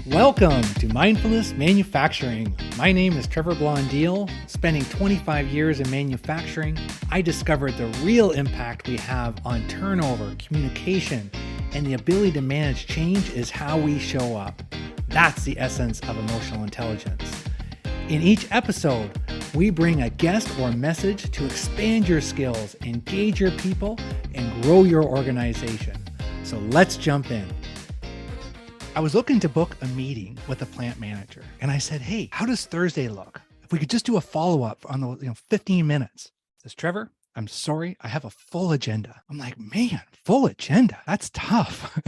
Welcome to Mindfulness Manufacturing. My name is Trevor Blondeel. Spending 25 years in manufacturing, I discovered the real impact we have on turnover, communication, and the ability to manage change is how we show up. That's the essence of emotional intelligence. In each episode, we bring a guest or message to expand your skills, engage your people, and grow your organization. So let's jump in. I was looking to book a meeting with a plant manager, and I said, "Hey, how does Thursday look? If we could just do a follow-up on the 15 minutes." Says, "Trevor, I'm sorry, I have a full agenda." I'm like, man, full agenda? That's tough.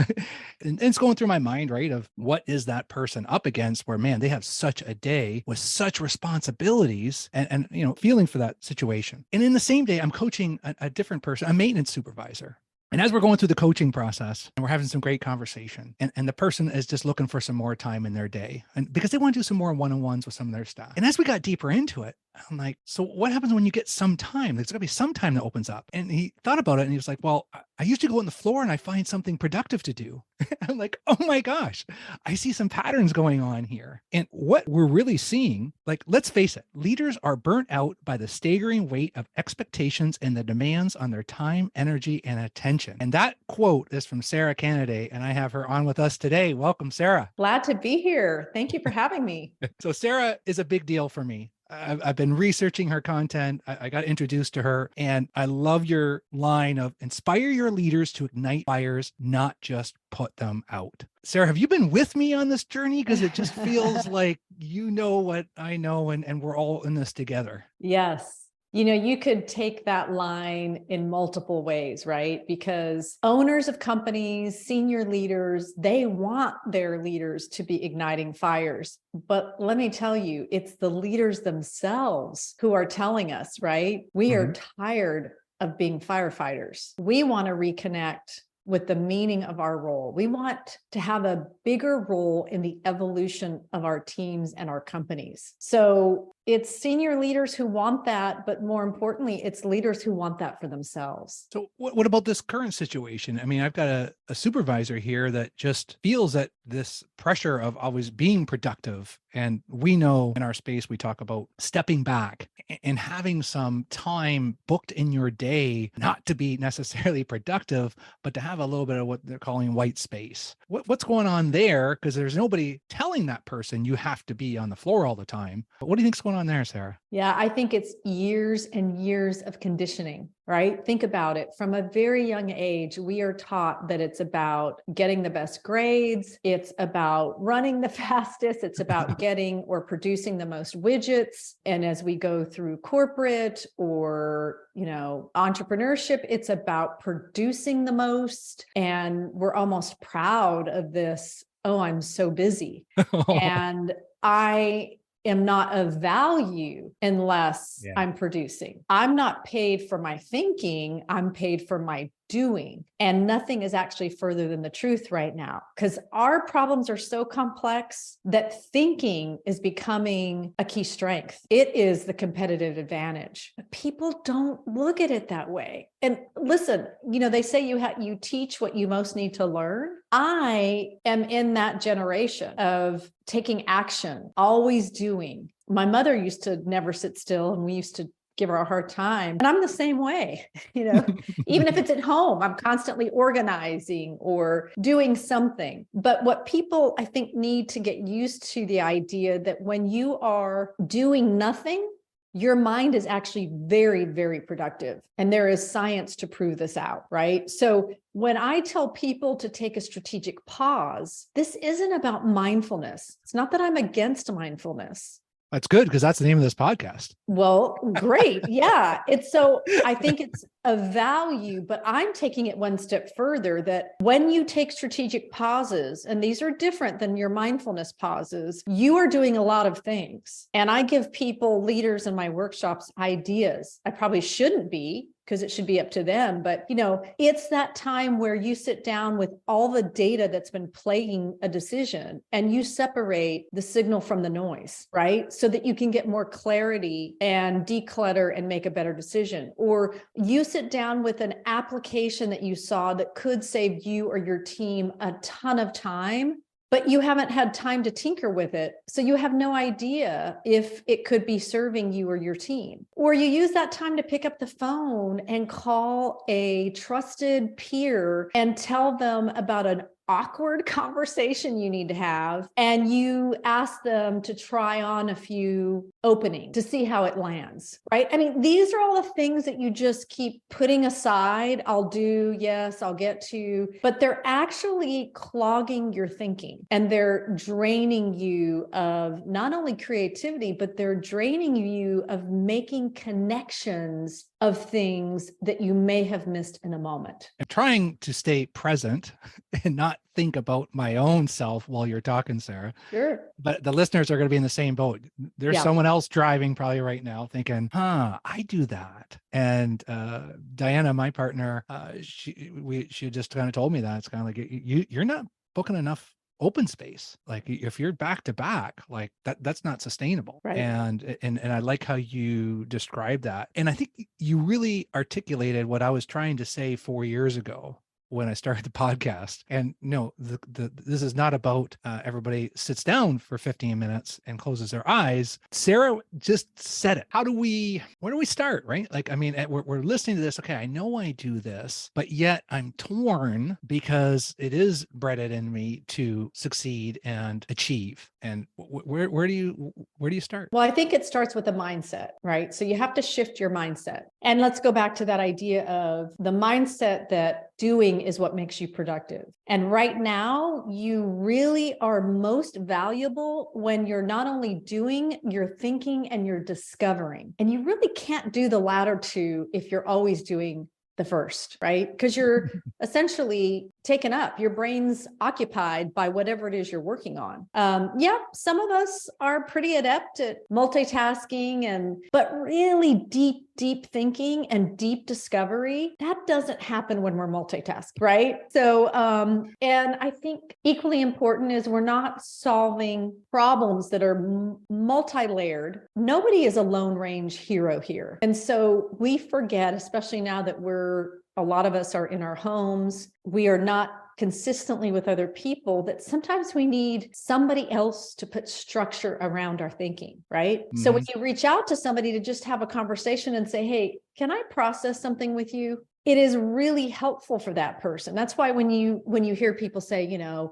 And it's going through my mind, right, of what is that person up against where, man, they have such a day with such responsibilities and feeling for that situation. And in the same day, I'm coaching a different person, a maintenance supervisor. And as we're going through the coaching process and we're having some great conversation and the person is just looking for some more time in their day and because they want to do some more one-on-ones with some of their staff. And as we got deeper into it, I'm like, so what happens when you get some time? There's gotta be some time that opens up. And he thought about it and he was like, well, I used to go on the floor and I find something productive to do. I'm like, oh my gosh, I see some patterns going on here. And what we're really seeing, like, let's face it, leaders are burnt out by the staggering weight of expectations and the demands on their time, energy, and attention. And that quote is from Sara Canaday, and I have her on with us today. Welcome, Sara. Glad to be here. Thank you for having me. So Sara is a big deal for me. I've been researching her content. I got introduced to her, and I love your line of inspire your leaders to ignite fires, not just put them out. Sara, have you been with me on this journey? Because it just feels like you know what I know, and we're all in this together. Yes. You could take that line in multiple ways, right? Because owners of companies, senior leaders, they want their leaders to be igniting fires. But let me tell you, it's the leaders themselves who are telling us, right? We are tired of being firefighters. We want to reconnect with the meaning of our role. We want to have a bigger role in the evolution of our teams and our companies. So it's senior leaders who want that, but more importantly, it's leaders who want that for themselves. So what about this current situation? I mean, I've got a supervisor here that just feels that this pressure of always being productive. And we know in our space, we talk about stepping back and having some time booked in your day, not to be necessarily productive, but to have a little bit of what they're calling white space. What's going on there? Because there's nobody telling that person you have to be on the floor all the time. But what do you think's going on there, Sara? Yeah, I think it's years and years of conditioning, right? Think about it. From a very young age, we are taught that it's about getting the best grades. It's about running the fastest. It's about getting or producing the most widgets. And as we go through corporate or, entrepreneurship, it's about producing the most. And we're almost proud of this. Oh, I'm so busy. And I am not of value unless I'm producing. I'm not paid for my thinking. I'm paid for my doing. And nothing is actually further than the truth right now, because our problems are so complex that thinking is becoming a key strength. It is the competitive advantage. But people don't look at it that way. And listen, they say you teach what you most need to learn. I am in that generation of taking action, always doing. My mother used to never sit still, and we used to give her a hard time. And I'm the same way, even if it's at home, I'm constantly organizing or doing something. But what people, I think, need to get used to the idea that when you are doing nothing, your mind is actually very, very productive. And there is science to prove this out, right? So when I tell people to take a strategic pause, this isn't about mindfulness. It's not that I'm against mindfulness. That's good, because that's the name of this podcast. Well, great. Yeah. I think it's a value, but I'm taking it one step further, that when you take strategic pauses, and these are different than your mindfulness pauses, you are doing a lot of things. And I give people, leaders in my workshops, ideas. I probably shouldn't be, because it should be up to them. But, it's that time where you sit down with all the data that's been plaguing a decision and you separate the signal from the noise, right? So that you can get more clarity and declutter and make a better decision. Or you sit down with an application that you saw that could save you or your team a ton of time, but you haven't had time to tinker with it. So you have no idea if it could be serving you or your team. Or you use that time to pick up the phone and call a trusted peer and tell them about an awkward conversation you need to have. And you ask them to try on a few openings to see how it lands, right? I mean, these are all the things that you just keep putting aside. I'll do, yes, I'll get to, but they're actually clogging your thinking and they're draining you of not only creativity, but they're draining you of making connections of things that you may have missed in a moment. I'm trying to stay present and not think about my own self while you're talking, Sarah. Sure. But the listeners are going to be in the same boat. There's someone else driving probably right now thinking, I do that. And Diana, my partner, she just kind of told me that. It's kind of like, you're not booking enough open space. Like if you're back to back, like that's not sustainable. Right. And I like how you described that. And I think you really articulated what I was trying to say 4 years ago when I started the podcast. And no, this is not about everybody sits down for 15 minutes and closes their eyes. Sarah just said it. Where do we start, right? Like, I mean, we're listening to this. Okay, I know I do this, but yet I'm torn because it is bred in me to succeed and achieve. And where do you start? Well, I think it starts with a mindset, right? So you have to shift your mindset. And let's go back to that idea of the mindset that doing is what makes you productive. And right now, you really are most valuable when you're not only doing, you're thinking and you're discovering. And you really can't do the latter two if you're always doing the first, right? Because you're essentially taken up, your brain's occupied by whatever it is you're working on. Some of us are pretty adept at multitasking but really deep thinking and deep discovery, that doesn't happen when we're multitasking, right? So, and I think equally important is we're not solving problems that are multi-layered. Nobody is a lone range hero here. And so we forget, especially now that a lot of us are in our homes, we are not consistently with other people, that sometimes we need somebody else to put structure around our thinking, right? Mm-hmm. So when you reach out to somebody to just have a conversation and say, hey, can I process something with you? It is really helpful for that person. That's why when you hear people say,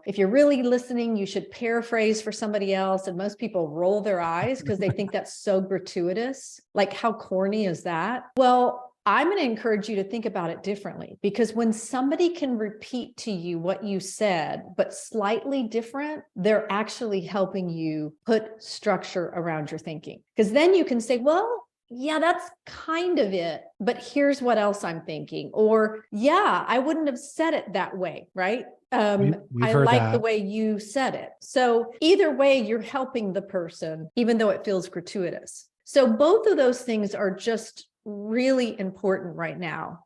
if you're really listening, you should paraphrase for somebody else. And most people roll their eyes because they think that's so gratuitous. Like, how corny is that? Well, I'm going to encourage you to think about it differently, because when somebody can repeat to you what you said, but slightly different, they're actually helping you put structure around your thinking. Because then you can say, well, yeah, that's kind of it, but here's what else I'm thinking. Or, yeah, I wouldn't have said it that way, right? I like the way you said it. So either way, you're helping the person, even though it feels gratuitous. So both of those things are just really important right now.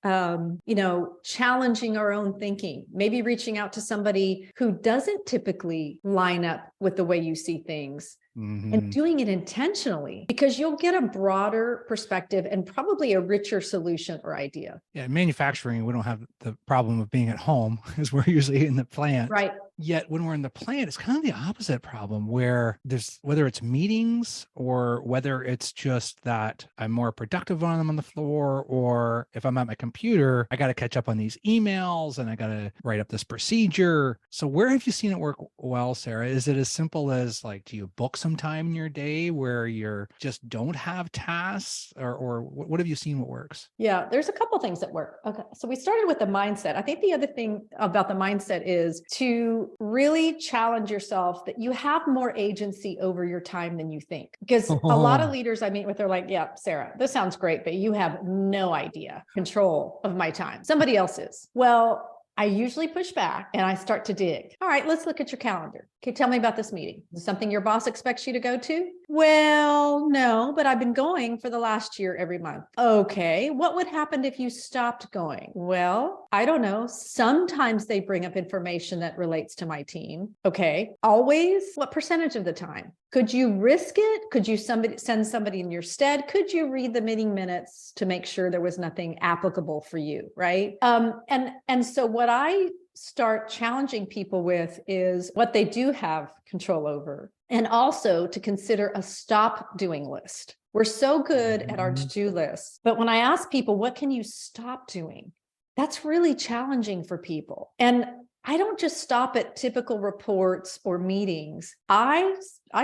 Challenging our own thinking, maybe reaching out to somebody who doesn't typically line up with the way you see things. Mm-hmm. And doing it intentionally, because you'll get a broader perspective and probably a richer solution or idea. Yeah, in manufacturing, we don't have the problem of being at home because we're usually in the plant. Right. Yet when we're in the plant, it's kind of the opposite problem, where whether it's meetings or whether it's just that I'm more productive when I'm on the floor, or if I'm at my computer, I got to catch up on these emails and I got to write up this procedure. So where have you seen it work well, Sarah? Is it as simple as, like, do you book some time in your day where you're just don't have tasks, or what have you seen what works? Yeah, there's a couple things that work. Okay. So we started with the mindset. I think the other thing about the mindset is to really challenge yourself that you have more agency over your time than you think. Because a lot of leaders I meet with are like, yeah, Sarah, this sounds great, but you have no idea control of my time. Somebody else is. Well, I usually push back and I start to dig. All right, let's look at your calendar. Okay, tell me about this meeting. Is it something your boss expects you to go to? Well, no, but I've been going for the last year every month. Okay. What would happen if you stopped going? Well, I don't know. Sometimes they bring up information that relates to my team. Okay. Always? What percentage of the time? Could you risk it? Could you send somebody in your stead? Could you read the meeting minutes to make sure there was nothing applicable for you? Right. And so what I start challenging people with is what they do have control over, and also to consider a stop doing list. We're so good at our to-do lists, but when I ask people, what can you stop doing? That's really challenging for people. And I don't just stop at typical reports or meetings. I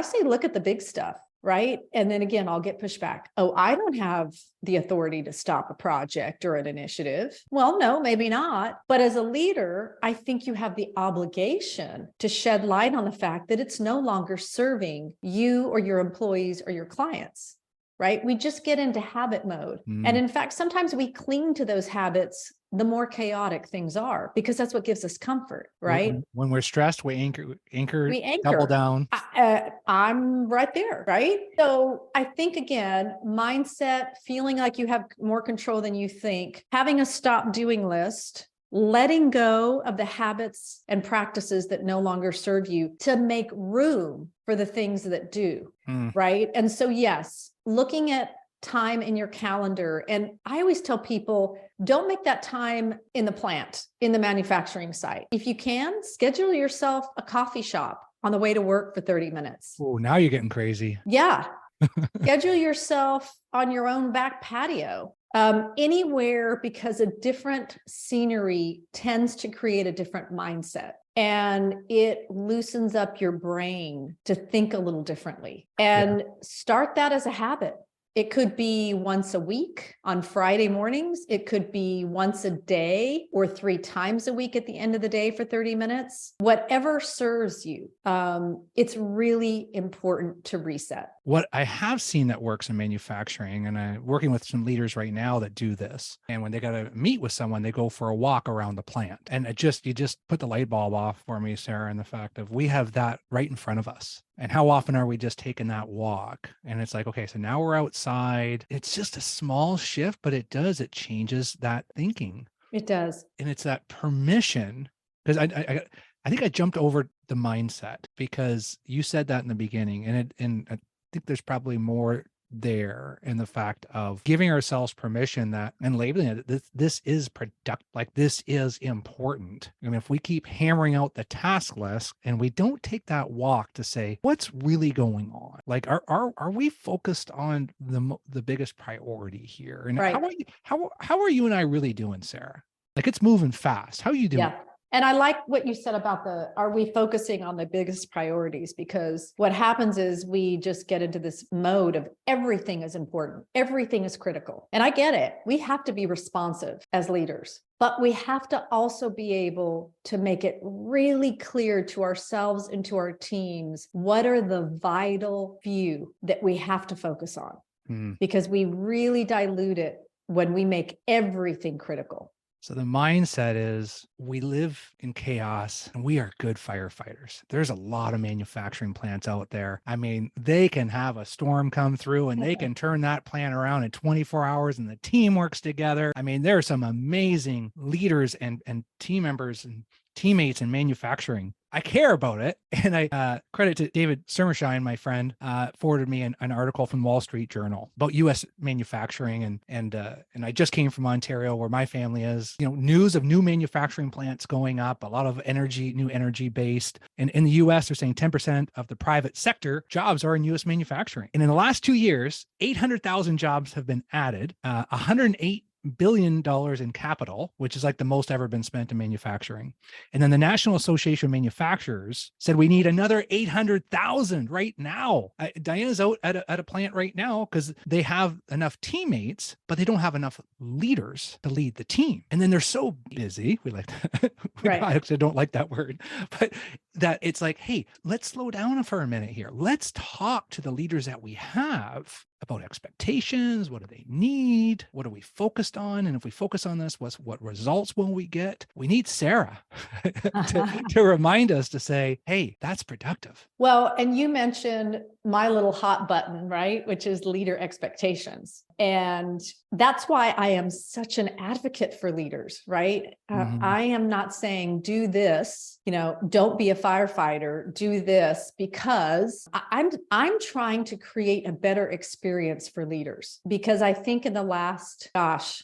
say, look at the big stuff. Right. And then again, I'll get pushback. Oh, I don't have the authority to stop a project or an initiative. Well, no, maybe not. But as a leader, I think you have the obligation to shed light on the fact that it's no longer serving you or your employees or your clients. Right. We just get into habit mode. And in fact, sometimes we cling to those habits the more chaotic things are, because that's what gives us comfort, right? When we're stressed, we anchor, We anchor. double down. I'm right there, right? So I think, again, mindset, feeling like you have more control than you think, having a stop doing list, letting go of the habits and practices that no longer serve you to make room for the things that do, right? And so, yes, looking at time in your calendar. And I always tell people, don't make that time in the plant, in the manufacturing site. If you can, schedule yourself a coffee shop on the way to work for 30 minutes. Oh, now you're getting crazy. Yeah. Schedule yourself on your own back patio. Anywhere, because a different scenery tends to create a different mindset. And it loosens up your brain to think a little differently. And start that as a habit. It could be once a week on Friday mornings. It could be once a day or 3 times a week at the end of the day for 30 minutes. Whatever serves you. It's really important to reset. What I have seen that works in manufacturing, and I'm working with some leaders right now that do this. And when they got to meet with someone, they go for a walk around the plant. And you just put the light bulb off for me, Sarah, and the fact of we have that right in front of us. And how often are we just taking that walk? And it's like, okay, so now we're outside. It's just a small shift, but it changes that thinking. It does. And it's that permission, because I think I jumped over the mindset because you said that in the beginning, and I think there's probably more there in the fact of giving ourselves permission that and labeling it, this is productive, like this is important. I mean, if we keep hammering out the task list and we don't take that walk to say what's really going on, like are we focused on the biggest priority here? And right. how are you and I really doing, Sarah? Like, it's moving fast. How are you doing? Yeah. And I like what you said about are we focusing on the biggest priorities? Because what happens is we just get into this mode of everything is important. Everything is critical. And I get it. We have to be responsive as leaders, but we have to also be able to make it really clear to ourselves and to our teams, what are the vital few that we have to focus on? Because we really dilute it when we make everything critical. So the mindset is we live in chaos and we are good firefighters. There's a lot of manufacturing plants out there. I mean, they can have a storm come through and they can turn that plant around in 24 hours and the team works together. I mean, there are some amazing leaders and team members and teammates in manufacturing. I care about it. And I credit to David Sermershine, my friend, forwarded me an article from Wall Street Journal about U.S. manufacturing. And I just came from Ontario, where my family is, news of new manufacturing plants going up, a lot of new energy based. And in the U.S., they're saying 10% of the private sector jobs are in U.S. manufacturing. And in the last 2 years, 800,000 jobs have been added, $108 billion in capital, which is like the most ever been spent in manufacturing. And then the National Association of Manufacturers said we need another 800,000 right now. Diana's out at a plant right now because they have enough teammates, but they don't have enough leaders to lead the team. And then they're so busy. We like that. Right. I actually don't like that word, but that it's like, hey, let's slow down for a minute here. Let's talk to the leaders that we have about expectations. What do they need? What are we focused on? And if we focus on this, what results will we get? We need Sarah to remind us to say, hey, that's productive. Well, and you mentioned my little hot button, right? Which is leader expectations. And that's why I am such an advocate for leaders, right? I am not saying do this, don't be a firefighter, do this, because I'm trying to create a better experience for leaders. Because I think in the last,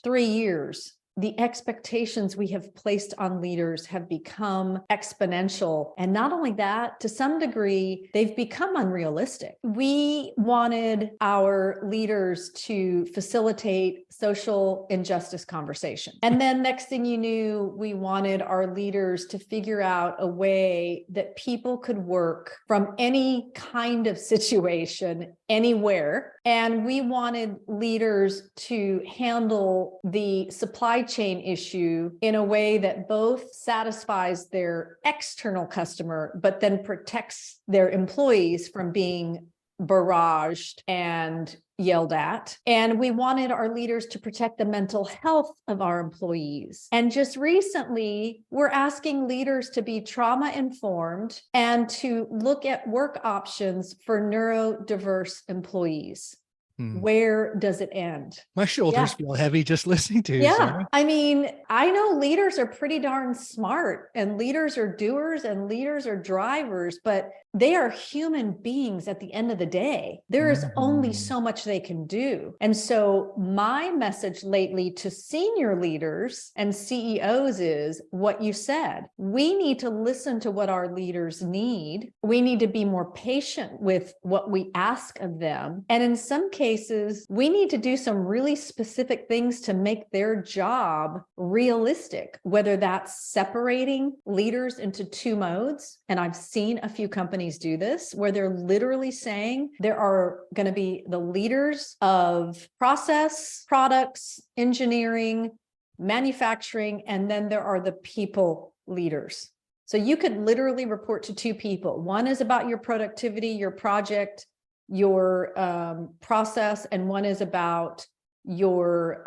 3 years, the expectations we have placed on leaders have become exponential. And not only that, to some degree, they've become unrealistic. We wanted our leaders to facilitate social injustice conversation. And then next thing you knew, we wanted our leaders to figure out a way that people could work from any kind of situation, anywhere. And we wanted leaders to handle the supply chain issue in a way that both satisfies their external customer, but then protects their employees from being barraged and yelled at. And we wanted our leaders to protect the mental health of our employees. And just recently, we're asking leaders to be trauma informed and to look at work options for neurodiverse employees. Where does it end? My shoulders feel heavy just listening to you. Yeah. Sarah. I mean, I know leaders are pretty darn smart, and leaders are doers, and leaders are drivers, but they are human beings at the end of the day. There is only so much they can do. And so my message lately to senior leaders and CEOs is what you said. We need to listen to what our leaders need. We need to be more patient with what we ask of them. And in some cases, we need to do some really specific things to make their job realistic, whether that's separating leaders into two modes. And I've seen a few companies do this, where they're literally saying there are going to be the leaders of process, products, engineering, manufacturing, and then there are the people leaders. So you could literally report to two people. One is about your productivity, your project, your process, and one is about your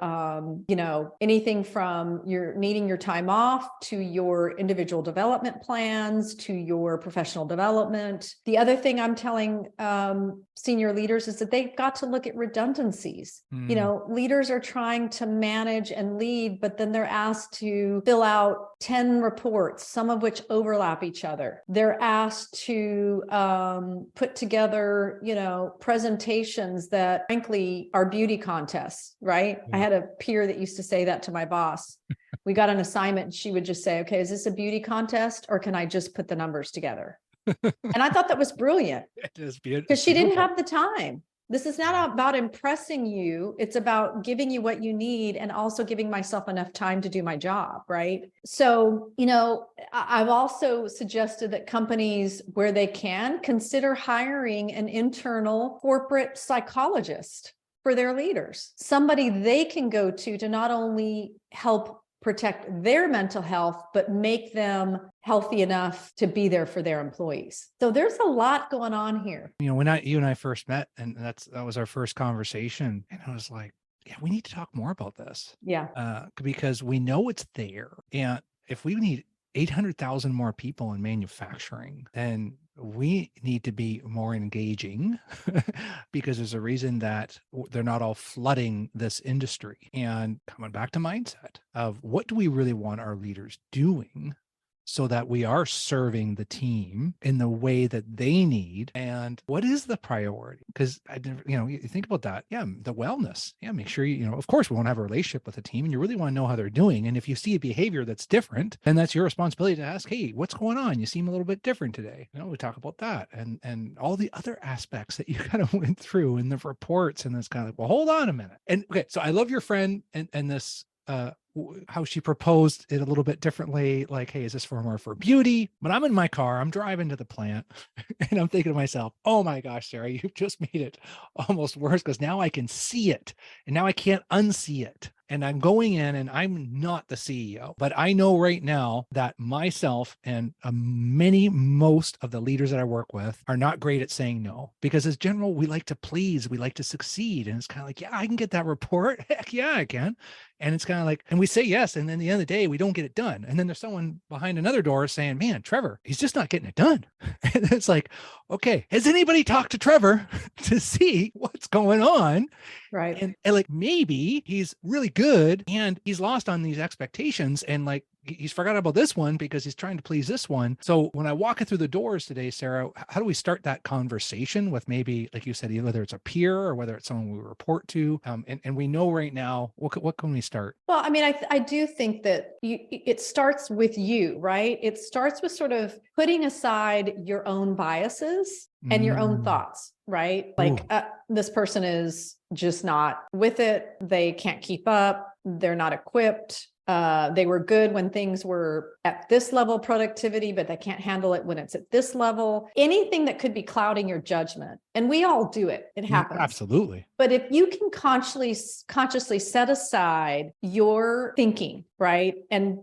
anything from your needing your time off to your individual development plans to your professional development. The other thing I'm telling senior leaders is that they've got to look at redundancies. Leaders are trying to manage and lead, but then they're asked to fill out 10 reports, some of which overlap each other. They're asked to put together, presentations that frankly are beauty contests, right? I had a peer that used to say that to my boss. We got an assignment and she would just say, okay, is this a beauty contest or can I just put the numbers together? And I thought that was brilliant. It is beautiful. Because she didn't have the time. This is not about impressing you. It's about giving you what you need and also giving myself enough time to do my job, right? So, I've also suggested that companies, where they can, consider hiring an internal corporate psychologist for their leaders, somebody they can go to not only help protect their mental health, but make them healthy enough to be there for their employees. So there's a lot going on here. When you and I first met, and that was our first conversation, and I was like, yeah, we need to talk more about this. Yeah. Because we know it's there. And if we need 800,000 more people in manufacturing, then we need to be more engaging because there's a reason that they're not all flooding this industry. And coming back to mindset of what do we really want our leaders doing so that we are serving the team in the way that they need, and what is the priority? Because you think about that. Yeah, the wellness. Yeah, make sure of course we want to have a relationship with the team, and you really want to know how they're doing. And if you see a behavior that's different, then that's your responsibility to ask, hey, what's going on? You seem a little bit different today. We talk about that and all the other aspects that you kind of went through in the reports, and it's kind of like, well, hold on a minute. And okay, so I love your friend and this how she proposed it a little bit differently, like, hey, is this more for beauty? But I'm in my car, I'm driving to the plant and I'm thinking to myself, oh my gosh, Sarah, you've just made it almost worse because now I can see it and now I can't unsee it. And I'm going in and I'm not the CEO, but I know right now that myself and most of the leaders that I work with are not great at saying no, because as general, we like to please, we like to succeed. And it's kind of like, yeah, I can get that report. Heck yeah, I can. And it's kind of like, and we say yes. And then at the end of the day, we don't get it done. And then there's someone behind another door saying, man, Trevor, he's just not getting it done. And it's like, okay, has anybody talked to Trevor to see what's going on? Right. And like, maybe he's really good and he's lost on these expectations, and like he's forgot about this one because he's trying to please this one. So when I walk it through the doors today, Sarah, how do we start that conversation with, maybe, like you said, whether it's a peer or whether it's someone we report to? And we know right now, what can we start? Well, I mean, I do think that it starts with you, right? It starts with sort of putting aside your own biases and your own thoughts, right? Like this person is just not with it. They can't keep up. They're not equipped. They were good when things were at this level of productivity, but they can't handle it when it's at this level. Anything that could be clouding your judgment. And we all do it. It happens. Absolutely. But if you can consciously set aside your thinking, right, and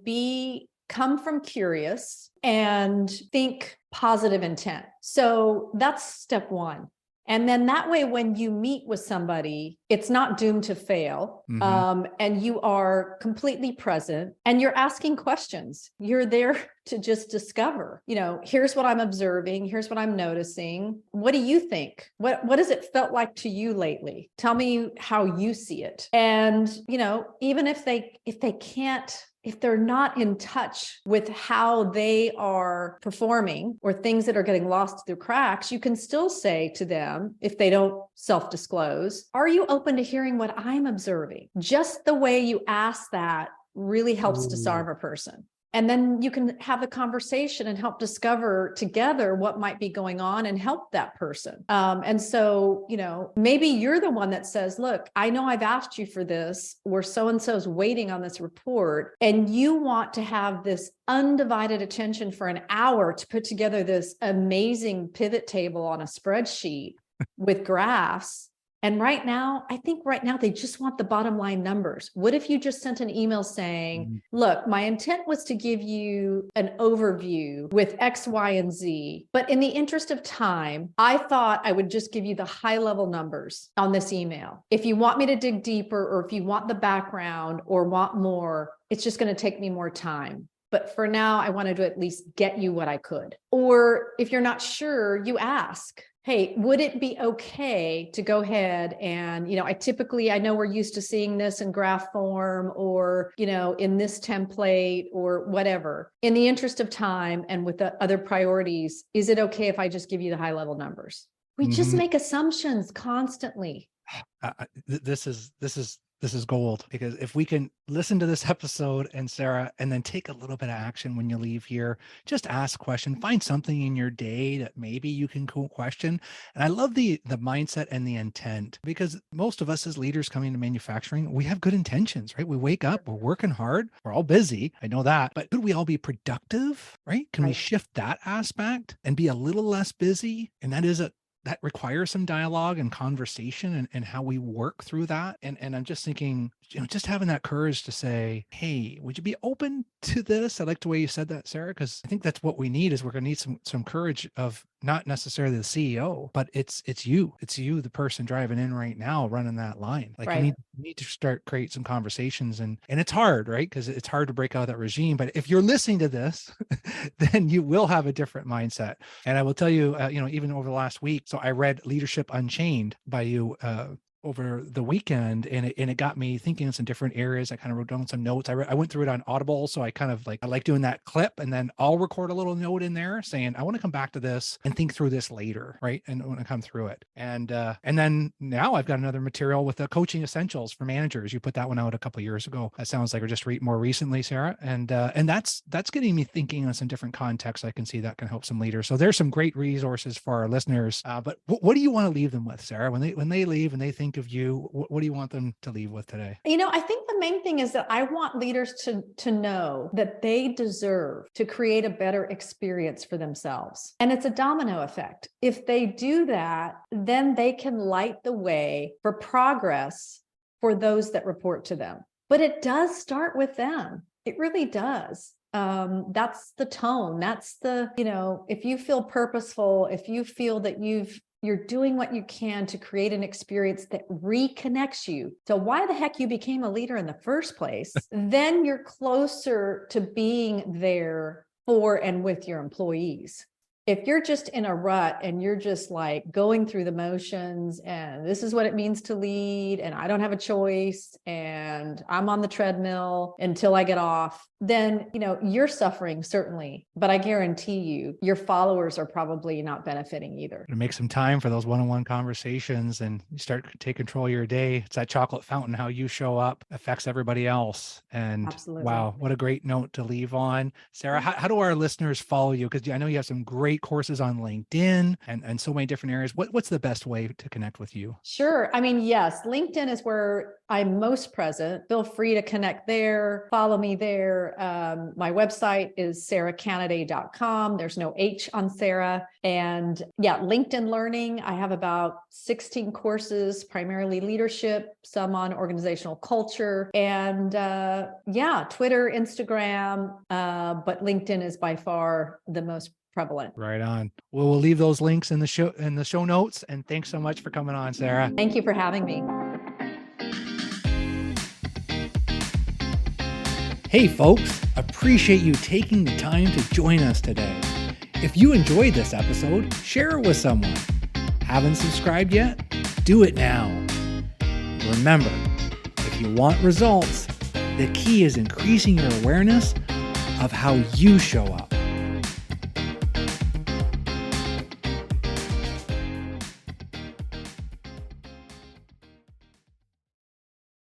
come from curious and think positive intent. So that's step one. And then that way, when you meet with somebody, it's not doomed to fail. And you are completely present and you're asking questions. You're there to just discover, here's what I'm observing. Here's what I'm noticing. What do you think? What has it felt like to you lately? Tell me how you see it. And, even if they're not in touch with how they are performing or things that are getting lost through cracks, you can still say to them, if they don't self-disclose, are you open to hearing what I'm observing? Just the way you ask that really helps disarm a person. And then you can have a conversation and help discover together what might be going on and help that person. And so, maybe you're the one that says, look, I know I've asked you for this, or so-and-so's waiting on this report, and you want to have this undivided attention for an hour to put together this amazing pivot table on a spreadsheet with graphs. And I think right now they just want the bottom line numbers. What if you just sent an email saying, look, my intent was to give you an overview with X, Y, and Z, but in the interest of time, I thought I would just give you the high level numbers on this email. If you want me to dig deeper, or if you want the background or want more, it's just going to take me more time. But for now, I wanted to at least get you what I could. Or if you're not sure, you ask, hey, would it be okay to go ahead and, I know we're used to seeing this in graph form or, in this template or whatever. In the interest of time and with the other priorities, is it okay if I just give you the high level numbers? We just make assumptions constantly. This is gold, because if we can listen to this episode, and Sarah, and then take a little bit of action when you leave here, just ask a question, find something in your day that maybe you can question. And I love the mindset and the intent, because most of us as leaders coming to manufacturing, we have good intentions, right? We wake up, we're working hard, we're all busy. I know that, but could we all be productive, right? Can we shift that aspect and be a little less busy? And that requires some dialogue and conversation and how we work through that. And I'm just thinking, just having that courage to say, hey, would you be open to this? I like the way you said that, Sarah, because I think that's what we need. Is we're going to need some courage of not necessarily the CEO, but it's you, the person driving in right now, running that line. Like you need to start create some conversations, and it's hard, right? Because it's hard to break out of that regime. But if you're listening to this, then you will have a different mindset. And I will tell you, even over the last week, so I read Leadership Unchained by you over the weekend, and it got me thinking in some different areas. I kind of wrote down some notes. I went through it on Audible, so I kind of I like doing that clip, and then I'll record a little note in there saying I want to come back to this and think through this later, right? And when I come through it, and then now I've got another material with the coaching essentials for managers. You put that one out a couple of years ago. That sounds like, or just more recently, Sarah, and that's getting me thinking on some different contexts. I can see that can help some leaders. So there's some great resources for our listeners. But what do you want to leave them with, Sarah, when they leave and they think of you? What do you want them to leave with today? I think the main thing is that I want leaders to know that they deserve to create a better experience for themselves. And it's a domino effect. If they do that, then they can light the way for progress for those that report to them. But it does start with them. It really does. That's the tone. That's the, if you feel purposeful, if you feel that you're doing what you can to create an experience that reconnects you to why the heck you became a leader in the first place, then you're closer to being there for and with your employees. If you're just in a rut and you're just like going through the motions and this is what it means to lead and I don't have a choice and I'm on the treadmill until I get off, then, you're suffering certainly, but I guarantee you, your followers are probably not benefiting either. To make some time for those one-on-one conversations and you start to take control of your day. It's that chocolate fountain, how you show up affects everybody else. And Absolutely. Wow, what a great note to leave on. Sara, how do our listeners follow you? Because I know you have some great courses on LinkedIn and so many different areas. What's the best way to connect with you? Sure. I mean, yes, LinkedIn is where I'm most present. Feel free to connect there, follow me there. My website is saracanaday.com. There's no H on Sara. And yeah, LinkedIn Learning. I have about 16 courses, primarily leadership, some on organizational culture, and Twitter, Instagram, but LinkedIn is by far the most prevalent. Right on. Well, we'll leave those links in the show notes. And thanks so much for coming on, Sara. Thank you for having me. Hey folks, appreciate you taking the time to join us today. If you enjoyed this episode, share it with someone. Haven't subscribed yet? Do it now. Remember, if you want results, the key is increasing your awareness of how you show up.